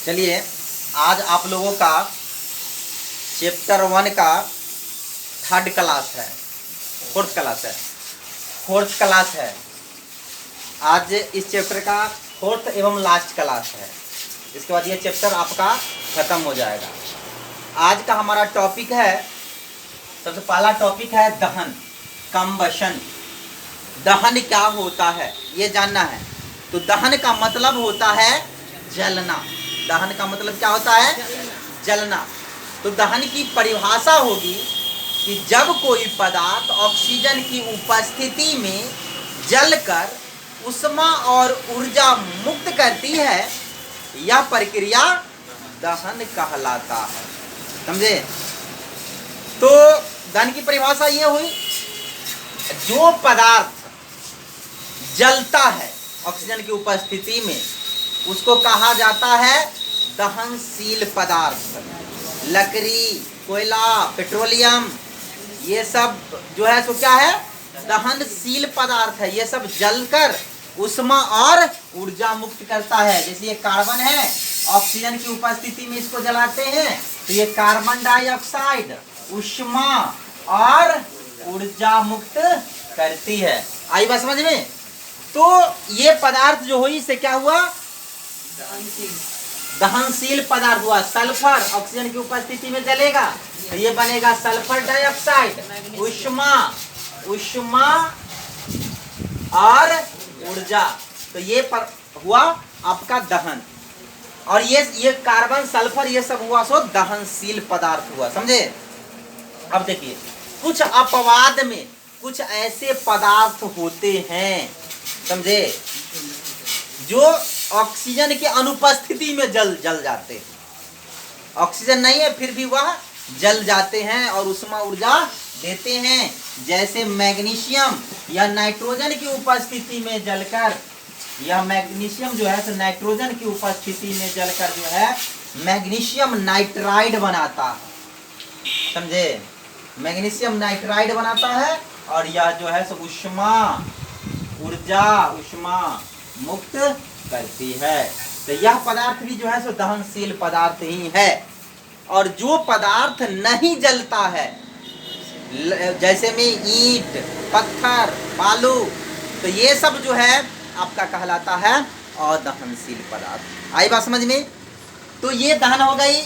चलिए आज आप लोगों का चैप्टर 1 का थर्ड क्लास है, फोर्थ क्लास है। आज इस चैप्टर का फोर्थ एवं लास्ट क्लास है। इसके बाद ये चैप्टर आपका खत्म हो जाएगा। आज का हमारा टॉपिक है, सबसे पहला टॉपिक है दहन, कंबशन। दहन क्या होता है ये जानना है। तो दहन का मतलब होता है जलना। दहन का मतलब क्या होता है? जलना। तो दहन की परिभाषा होगी कि जब कोई पदार्थ ऑक्सीजन की उपस्थिति में जलकर उष्मा और ऊर्जा मुक्त करती है, यह प्रक्रिया दहन कहलाता है। समझे? तो दहन की परिभाषा ये हुई, जो पदार्थ जलता है ऑक्सीजन की उपस्थिति में उसको कहा जाता है दहनशील पदार्थ। लकड़ी, कोयला, पेट्रोलियम, ये सब जो है सो क्या है? दहनशील पदार्थ है। ये सब जलकर उष्मा और ऊर्जा मुक्त करता है। जैसे ये कार्बन है, ऑक्सीजन की उपस्थिति में इसको जलाते हैं तो ये कार्बन डाइऑक्साइड उष्मा और ऊर्जा मुक्त करती है। आई बात समझ में? तो ये पदार्थ जो हुई इससे क्या हुआ? दहनशील पदार्थ हुआ। सल्फर ऑक्सीजन की उपस्थिति में जलेगा तो ये बनेगा सल्फर डाइऑक्साइड, उष्मा और ऊर्जा। तो ये हुआ आपका दहन। और ये कार्बन, सल्फर, ये सब हुआ सो दहनशील पदार्थ हुआ। समझे? अब देखिए, कुछ अपवाद में कुछ ऐसे पदार्थ होते हैं, समझे, जो ऑक्सीजन की अनुपस्थिति में जल जाते हैं। ऑक्सीजन नहीं है फिर भी वह जल जाते हैं और उष्मा ऊर्जा देते हैं। जैसे मैग्नीशियम या नाइट्रोजन की उपस्थिति में जलकर, यह मैग्नीशियम जो है तो नाइट्रोजन की उपस्थिति में जलकर जो है मैग्नीशियम नाइट्राइड बनाता है। समझे? मैग्नीशियम नाइट्राइड बनाता है और यह जो है सब उष्मा मुक्त करती है। तो यह पदार्थ भी जो है सो दहनशील पदार्थ ही है। और जो पदार्थ नहीं जलता है, जैसे में ईंट, पत्थर, बालू, तो ये सब जो है आपका कहलाता है अदहनशील पदार्थ। आई बात समझ में? तो ये दहन हो गई,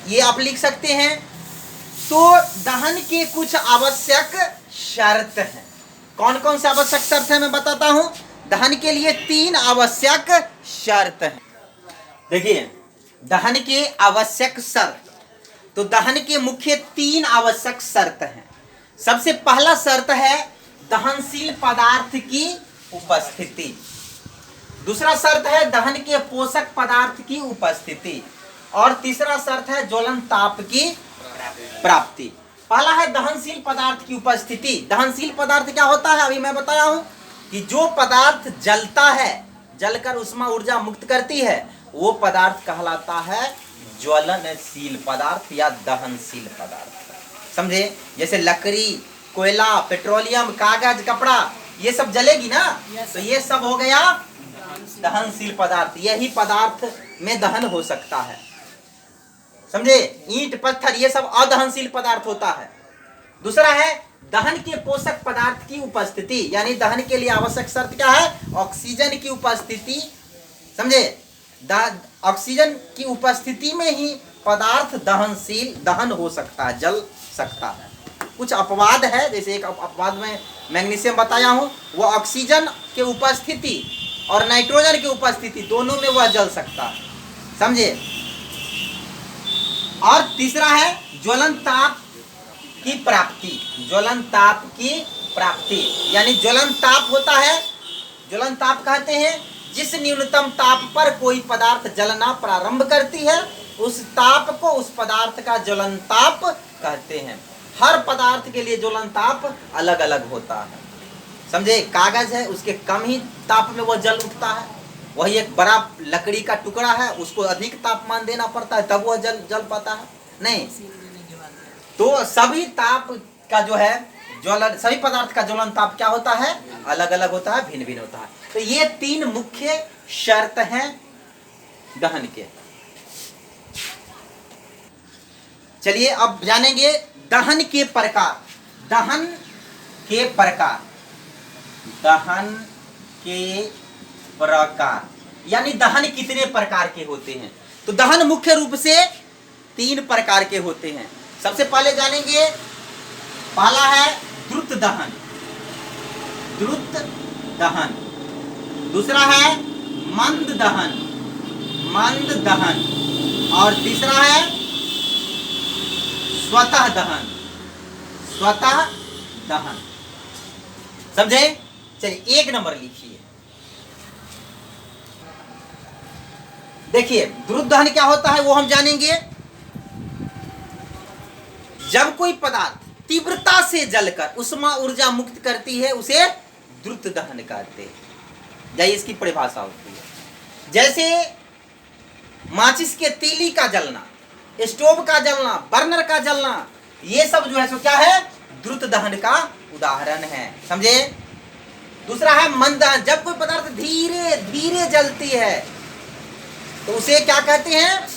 ये आप लिख सकते हैं। तो दहन के कुछ आवश्यक शर्त हैं। कौन कौन से आवश्यक शर्त है मैं बताता हूं। दहन के लिए 3 आवश्यक शर्त हैं। देखिए, दहन के आवश्यक शर्त, तो दहन के मुख्य 3 आवश्यक शर्त हैं। सबसे पहला शर्त है दहनशील पदार्थ की उपस्थिति। दूसरा शर्त है दहन के पोषक पदार्थ की उपस्थिति। और तीसरा शर्त है ज्वलन ताप की प्राप्ति। पहला है दहनशील पदार्थ की उपस्थिति। दहनशील पदार्थ क्या होता है? अभी मैं बताया हूं कि जो पदार्थ जलता है, जलकर उष्मा ऊर्जा मुक्त करती है, वो पदार्थ कहलाता है ज्वलनशील पदार्थ या दहनशील पदार्थ। समझे? जैसे लकड़ी, कोयला, पेट्रोलियम, कागज, कपड़ा, ये सब जलेगी ना, तो ये सब हो गया दहनशील पदार्थ। यही पदार्थ में दहन हो सकता है। समझे? ईंट, पत्थर, ये सब अदहनशील पदार्थ होता है। दूसरा है दहन के पोषक पदार्थ की उपस्थिति, यानी दहन के लिए आवश्यक शर्त क्या है? ऑक्सीजन की उपस्थिति। समझे? ऑक्सीजन की उपस्थिति में ही पदार्थ दहन हो सकता है, जल सकता है। कुछ अपवाद है, जैसे एक अपवाद में मैग्नीशियम बताया हूं, वो ऑक्सीजन के उपस्थिति और नाइट्रोजन की उपस्थिति दोनों में वह जल सकता है। समझे? और तीसरा है ज्वलन ताप की प्राप्ति। ज्वलन ताप की प्राप्ति यानी ज्वलन ताप होता है, ज्वलन ताप कहते हैं जिस न्यूनतम ताप पर कोई पदार्थ जलना प्रारंभ करती है, उस ताप को उस पदार्थ का ज्वलन ताप कहते हैं। हर पदार्थ के लिए ज्वलन ताप अलग अलग होता है। समझे? कागज है, उसके कम ही ताप में वो जल उठता है। वही एक बड़ा लकड़ी का टुकड़ा है, उसको अधिक तापमान देना पड़ता है तब वह जल पाता है। नहीं, तो सभी ताप का जो है ज्वलन, सभी पदार्थ का ज्वलन ताप क्या होता है? अलग अलग होता है, भिन्न भिन्न होता है। तो ये 3 मुख्य शर्त हैं दहन के। चलिए अब जानेंगे दहन के प्रकार। दहन के प्रकार, दहन के प्रकार यानी दहन कितने प्रकार के होते हैं। तो दहन मुख्य रूप से 3 प्रकार के होते हैं। सबसे पहले जानेंगे, पहला है द्रुत दहन, द्रुत दहन। दूसरा है मंद दहन, मंद दहन। और तीसरा है स्वतः दहन, स्वतः दहन। समझे? चलिए 1 नंबर लिखिए। देखिए द्रुत दहन क्या होता है वो हम जानेंगे। जब कोई पदार्थ तीव्रता से जलकर उष्मा ऊर्जा मुक्त करती है उसे द्रुत दहन कहते हैं। यही इसकी परिभाषा होती है। जैसे माचिस के तीली का जलना, स्टोव का जलना, बर्नर का जलना, ये सब जो है सो क्या है, द्रुत दहन का उदाहरण है। समझे? दूसरा है मंद दहन। जब कोई पदार्थ धीरे धीरे जलती है तो उसे क्या कहते हैं,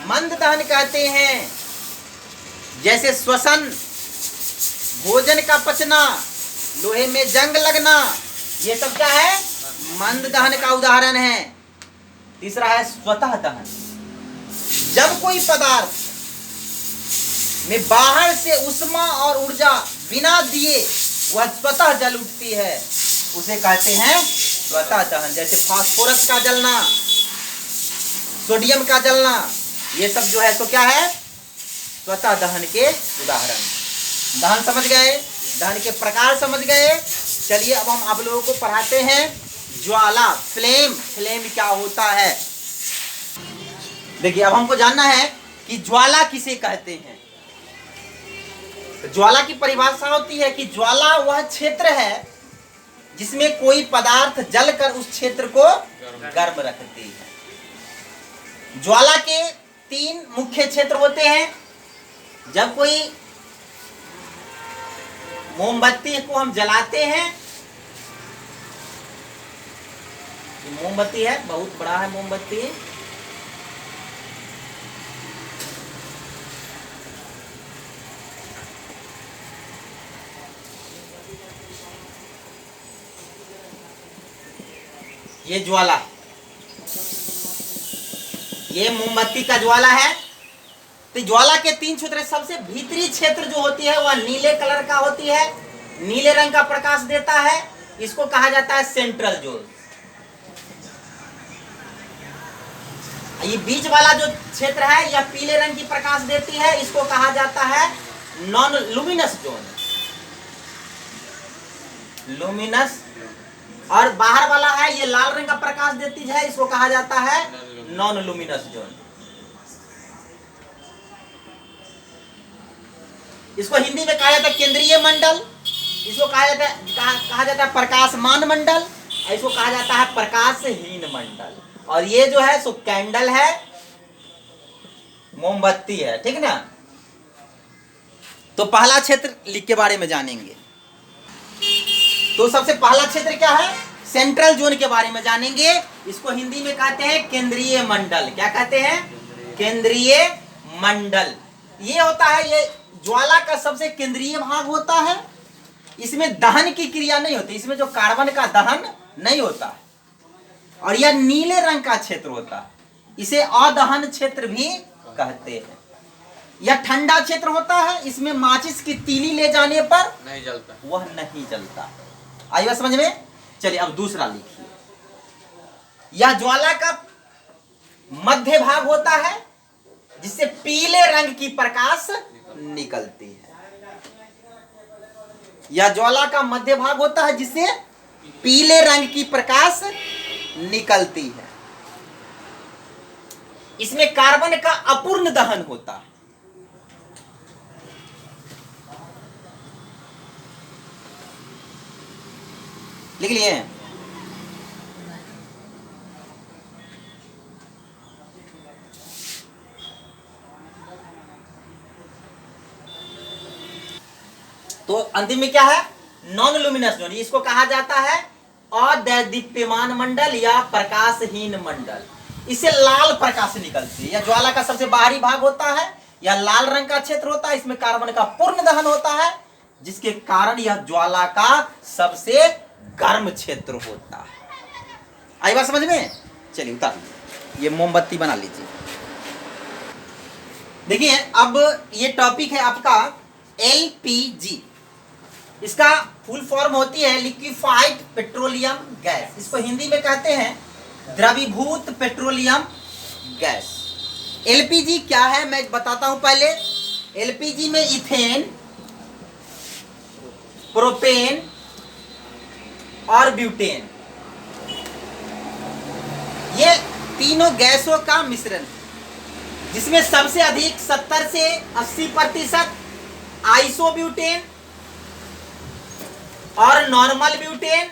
मंद दहन कहते हैं। जैसे श्वसन, भोजन का पचना, लोहे में जंग लगना, ये सब क्या है, मंद दहन का उदाहरण है। तीसरा है स्वतः दहन। जब कोई पदार्थ में बाहर से उष्मा और ऊर्जा बिना दिए वह स्वतः जल उठती है उसे कहते हैं स्वतः दहन। जैसे फास्फोरस का जलना, सोडियम का जलना, ये सब जो है तो क्या है, स्वतः दहन के उदाहरण। दहन समझ गए, दहन के प्रकार समझ गए। चलिए अब हम आप लोगों को पढ़ाते हैं ज्वाला, फ्लेम। फ्लेम क्या होता है? देखिए अब हमको जानना है कि ज्वाला किसे कहते हैं। तो ज्वाला की परिभाषा होती है कि ज्वाला वह क्षेत्र है जिसमें कोई पदार्थ जलकर उस क्षेत्र को गर्म रखती है। ज्वाला के 3 मुख्य क्षेत्र होते हैं। जब कोई मोमबत्ती को हम जलाते हैं, मोमबत्ती है, बहुत बड़ा है मोमबत्ती, ये ज्वाला, ये मोमबत्ती का ज्वाला है। तो ज्वाला के 3 क्षेत्र, सबसे भीतरी क्षेत्र जो होती है वह नीले कलर का होती है, नीले रंग का प्रकाश देता है, इसको कहा जाता है सेंट्रल जोन। ये बीच वाला जो क्षेत्र है यह पीले रंग की प्रकाश देती है, इसको कहा जाता है नॉन लुमिनस जोन, लुमिनस। और बाहर वाला है ये लाल रंग का प्रकाश देती है, इसको कहा जाता है नॉन लुमिनस जोन। इसको हिंदी में कहा जाता है केंद्रीय मंडल, इसको कहा जाता है प्रकाशमान मंडल, इसको कहा जाता है प्रकाशहीन मंडल। और ये जो है सो कैंडल है, मोमबत्ती है, ठीक ना। तो पहला क्षेत्र के बारे में जानेंगे। तो सबसे पहला क्षेत्र क्या है, सेंट्रल जोन के बारे में जानेंगे। इसको हिंदी में कहते हैं केंद्रीय मंडल। क्या कहते हैं, केंद्रीय मंडल। ये होता है, ये ज्वाला का सबसे केंद्रीय भाग होता है। इसमें दहन की क्रिया नहीं होती, इसमें जो कार्बन का दहन नहीं होता, और यह नीले रंग का क्षेत्र होता है, इसे अदहन क्षेत्र भी कहते हैं। यह ठंडा क्षेत्र होता है, इसमें माचिस की तीली ले जाने पर नहीं जलता, वह नहीं जलता। आई बात समझ में? चलिए अब दूसरा लिखिए। यह ज्वाला का मध्य भाग होता है जिससे पीले रंग की प्रकाश निकलती है। यह ज्वाला का मध्य भाग होता है जिससे पीले रंग की प्रकाश निकलती है। इसमें कार्बन का अपूर्ण दहन होता है। लिख लिए? तो अंतिम में क्या है, नॉन लुमिनस जोन। इसको कहा जाता है अदैदीप्यमान मंडल या प्रकाशहीन मंडल। इससे लाल प्रकाश निकलती है। यह ज्वाला का सबसे बाहरी भाग होता है, या लाल रंग का क्षेत्र होता है, इसमें कार्बन का पूर्ण दहन होता है, जिसके कारण यह ज्वाला का सबसे गर्म क्षेत्र होता है। आई बात समझ में? चलिए उतार लीजिए, ये मोमबत्ती बना लीजिए। देखिए अब ये टॉपिक है आपका एलपीजी। इसका फुल फॉर्म होती है लिक्विफाइड पेट्रोलियम गैस। इसको हिंदी में कहते हैं द्रवीभूत पेट्रोलियम गैस। एलपीजी क्या है मैं बताता हूं पहले। एलपीजी में इथेन, प्रोपेन और ब्यूटेन, ये तीनों गैसों का मिश्रण है, जिसमें सबसे अधिक 70 से 80% आइसोब्यूटेन और नॉर्मल ब्यूटेन,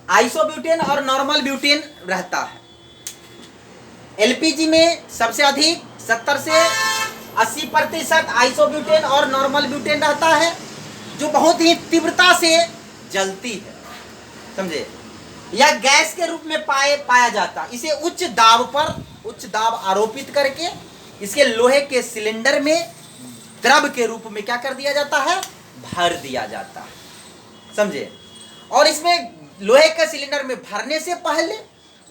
आइसोब्यूटेन और नॉर्मल ब्यूटेन रहता है। एलपीजी में सबसे अधिक 70 से 80% आइसोब्यूटेन और नॉर्मल ब्यूटेन रहता है, जो बहुत ही तीव्रता से जलती है, समझे। यह गैस के रूप में पाया जाता है। इसे उच्च दाब आरोपित करके इसके लोहे के सिलेंडर में द्रव के रूप में क्या कर दिया जाता है, भर दिया जाता है, समझे। और इसमें लोहे के सिलेंडर में भरने से पहले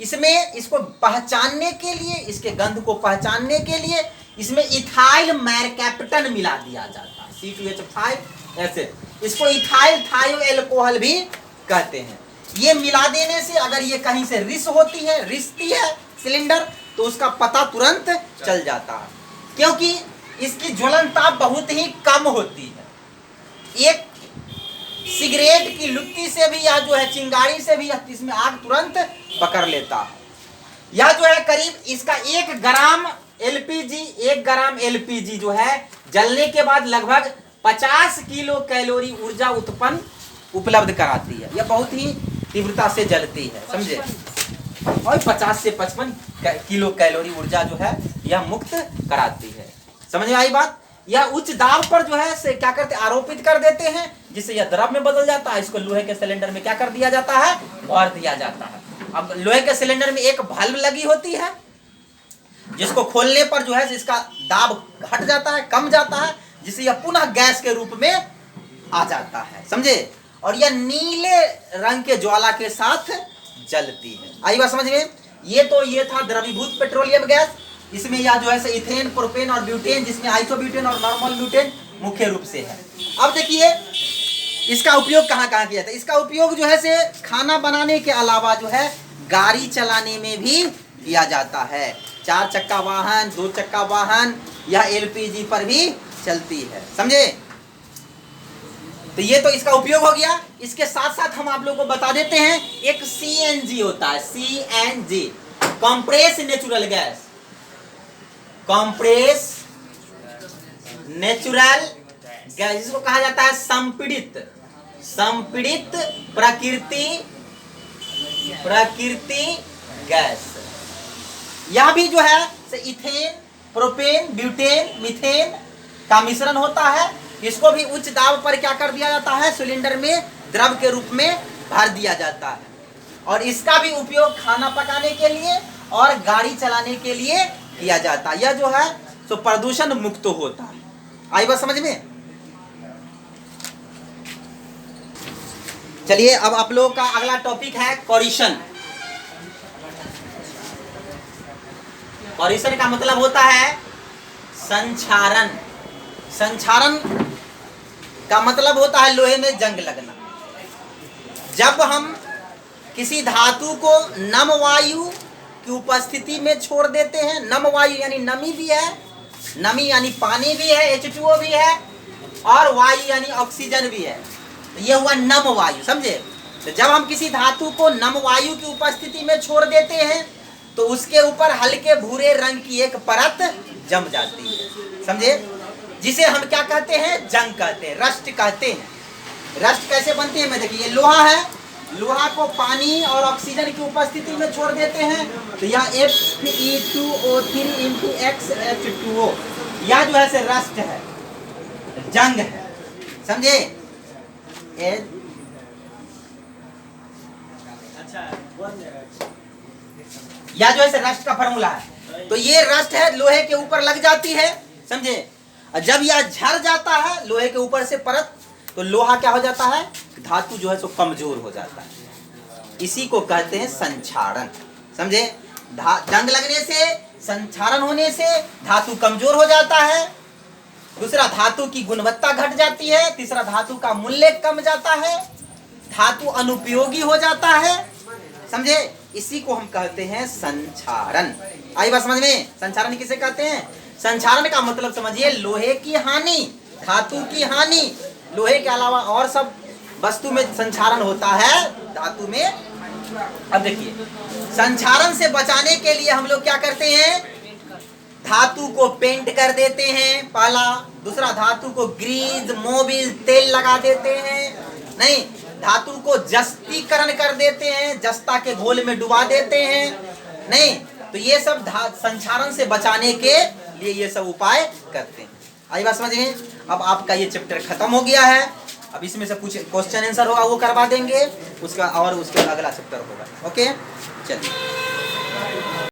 इसमें इसको पहचानने के लिए, इसके गंध को पहचानने के लिए इसमें इथाइल मैरकैप्टन मिला दिया जाता है, C2H5 एसिड। इसको इथाइल थायो एल्कोहल भी कहते हैं। ये मिला देने से अगर ये कहीं से रिसती है सिलेंडर, तो उसका पता तुरंत चल जाता है, क्योंकि इसकी ज्वलन ताप बहुत ही कम होती है। एक सिगरेट की लुत्ती से भी या जो है चिंगारी से भी इसमें आग तुरंत पकड़ लेता है। यह जो है करीब इसका 1 ग्राम एलपीजी जो है जलने के बाद लगभग 50 किलो कैलोरी ऊर्जा उपलब्ध कराती है। यह बहुत ही तीव्रता से जलती है, समझे। और 50 से 55 किलो कैलोरी ऊर्जा जो है यह मुक्त कराती है, समझ में आई बात। यह उच्च दाब पर जो है से क्या करते आरोपित कर देते हैं, जिससे यह द्रव में बदल जाता है। इसको लोहे के सिलेंडर में क्या कर दिया जाता है, भर दिया जाता है। अब लोहे के सिलेंडर में एक वाल्व लगी होती है, जिसको खोलने पर जो है इसका दाब घट जाता है, कम जाता है, जिससे यह पुनः गैस के रूप में आ जाता है, समझे। और यह नीले रंग के ज्वाला के साथ जलती है। आई बात समझ में। ये था द्रवीभूत पेट्रोलियम गैस। इसमें यह जो है इथेन, प्रोपेन और ब्यूटेन, जिसमें आइसोब्यूटेन और नॉर्मल ब्यूटेन मुख्य रूप से है। अब देखिए इसका उपयोग कहाँ कहाँ किया जाता है। इसका उपयोग जो है से खाना बनाने के अलावा जो है गाड़ी चलाने में भी किया जाता है। 4 चक्का वाहन, 2 चक्का वाहन यह एलपीजी पर भी चलती है, समझे। तो ये तो इसका उपयोग हो गया। इसके साथ साथ हम आप लोगों को बता देते हैं एक सीएनजी होता है, CNG, compress natural gas, compress natural gas, जिसको कहा जाता है संपीड़ित प्रकृति गैस। यह भी जो है इथेन, प्रोपेन, ब्यूटेन, मीथेन का मिश्रण होता है। इसको भी उच्च दाब पर क्या कर दिया जाता है, सिलेंडर में द्रव के रूप में भर दिया जाता है। और इसका भी उपयोग खाना पकाने के लिए और गाड़ी चलाने के लिए किया जाता है। यह जो है सो प्रदूषण मुक्त होता है। आई बात समझ में। चलिए अब आप लोगों का अगला टॉपिक है कॉरिशन। कॉरिशन का मतलब होता है संक्षारण। संक्षारण का मतलब होता है लोहे में जंग लगना। जब हम किसी धातु को नम वायु की उपस्थिति में छोड़ देते हैं, नम वायु यानी नमी भी है, नमी यानी पानी भी है, H2O भी है, और वायु यानी ऑक्सीजन भी है, यह हुआ नम वायु, समझे। तो जब हम किसी धातु को नम वायु की उपस्थिति में छोड़ देते हैं तो उसके ऊपर हल्के भूरे रंग की एक परत जम जाती है, समझे, जिसे हम क्या कहते हैं, जंग कहते हैं, रस्ट कहते हैं। रस्ट कैसे बनती है मैं देखिए, ये लोहा है, लोहा को पानी और ऑक्सीजन की उपस्थिति में छोड़ देते हैं तो यह Fe2O3 × XH2O, यह जो है से रस्ट है, जंग है, समझे। अच्छा या जो है रस्ट का फॉर्मूला है। तो ये रस्ट है, लोहे के ऊपर लग जाती है, समझे। और जब यह झड़ जाता है लोहे के ऊपर से परत, तो लोहा क्या हो जाता है, धातु जो है सो कमजोर हो जाता है। इसी को कहते हैं संक्षारण, समझे। जंग लगने से, संक्षारण होने से धातु कमजोर हो जाता है। दूसरा, धातु की गुणवत्ता घट जाती है। तीसरा, धातु का मूल्य कम जाता है, धातु अनुपयोगी हो जाता है, समझे। इसी को हम कहते हैं संक्षारण। आई बात समझ में। संक्षारण किसे कहते हैं? संक्षारण का मतलब समझिए लोहे की हानि, धातु की हानि। लोहे के अलावा और सब वस्तु में संक्षारण होता है, धातु में। अब देखिए, संक्षारण से बचाने के लिए हम लोग क्या करते हैं, धातु को पेंट कर देते हैं पहला। दूसरा, धातु को ग्रीस, मोबिल, तेल लगा देते हैं। नहीं, धातु को जस्तीकरण कर देते हैं, जस्ता के घोल में डुबा देते हैं। नहीं, तो ये सब संक्षारण से बचाने के लिए ये सब उपाय करते हैं। आई बात समझ में। अब आपका ये चैप्टर खत्म हो गया है। अब इसमें से कुछ क्वेश्चन आंसर होगा वो करवा देंगे, उसका और उसके अगला चैप्टर होगा। ओके, चलिए।